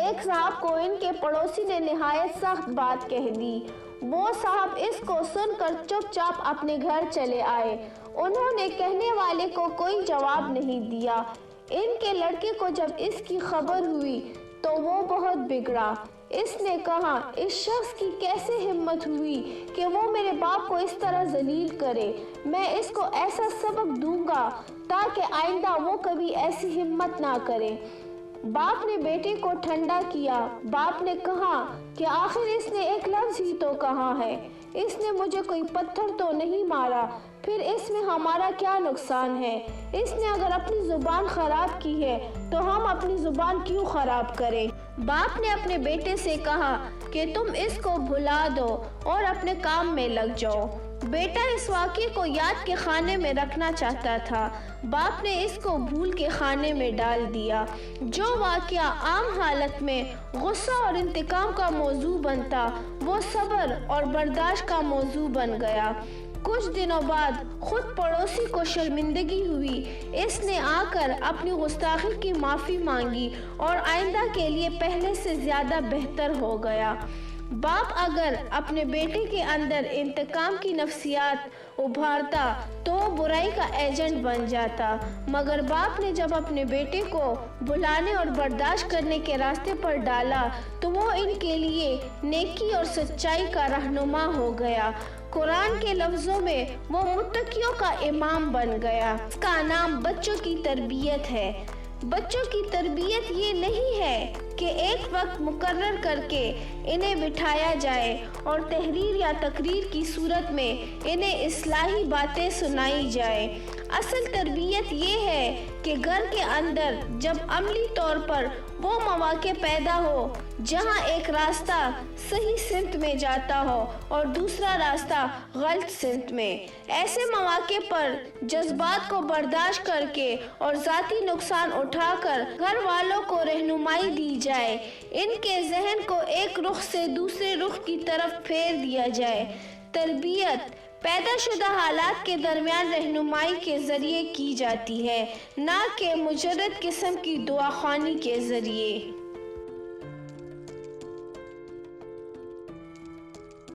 ایک صاحب کو ان کے پڑوسی نے نہایت سخت بات کہہ دی۔ وہ صاحب اس کو سن کر چپ چاپ اپنے گھر چلے آئے۔ انہوں نے کہنے والے کو کوئی جواب نہیں دیا۔ ان کے لڑکے کو جب اس کی خبر ہوئی تو وہ بہت بگڑا۔ اس نے کہا، اس شخص کی کیسے ہمت ہوئی کہ وہ میرے باپ کو اس طرح ذلیل کرے؟ میں اس کو ایسا سبق دوں گا تاکہ آئندہ وہ کبھی ایسی ہمت نہ کرے۔ باپ نے بیٹے کو ٹھنڈا کیا۔ باپ نے کہا کہ آخر اس نے ایک لفظ ہی تو کہا ہے، اس نے مجھے کوئی پتھر تو نہیں مارا، پھر اس میں ہمارا کیا نقصان ہے؟ اس نے اگر اپنی زبان خراب کی ہے تو ہم اپنی زبان کیوں خراب کریں؟ باپ نے اپنے بیٹے سے کہا کہ تم اس کو بھلا دو اور اپنے کام میں لگ جاؤ۔ بیٹا اس واقعے کو یاد کے خانے میں رکھنا چاہتا تھا۔ باپ نے اس کو بھول کے خانے میں ڈال دیا۔ جو واقعہ عام حالت میں غصہ اور انتقام کا موضوع بنتا، وہ صبر اور برداشت کا موضوع بن گیا۔ کچھ دنوں بعد خود پڑوسی کو شرمندگی ہوئی۔ اس نے آ کر اپنی گستاخی کی معافی مانگی اور آئندہ کے لیے پہلے سے زیادہ بہتر ہو گیا۔ باپ اگر اپنے بیٹے کے اندر انتقام کی نفسیات ابھارتا تو وہ برائی کا ایجنٹ بن جاتا، مگر باپ نے جب اپنے بیٹے کو بھلانے اور برداشت کرنے کے راستے پر ڈالا تو وہ ان کے لیے نیکی اور سچائی کا رہنما ہو گیا۔ قرآن کے لفظوں میں وہ متقیوں کا امام بن گیا۔ اس کا نام بچوں کی تربیت ہے۔ بچوں کی تربیت یہ نہیں ہے کہ ایک وقت مقرر کر کے انہیں بٹھایا جائے اور تحریر یا تقریر کی صورت میں انہیں اصلاحی باتیں سنائی جائے۔ اصل تربیت یہ ہے کہ گھر کے اندر جب عملی طور پر وہ مواقع پیدا ہو جہاں ایک راستہ صحیح سمت میں جاتا ہو اور دوسرا راستہ غلط سمت میں، ایسے مواقع پر جذبات کو برداشت کر کے اور ذاتی نقصان اٹھا کر گھر والوں کو رہنمائی دی جائے، ان کے ذہن کو ایک رخ سے دوسرے رخ کی طرف پھیر دیا جائے۔ تربیت پیدا شدہ حالات کے درمیان رہنمائی کے ذریعے کی جاتی ہے، نہ کہ مجرد قسم کی دعا خوانی کے ذریعے۔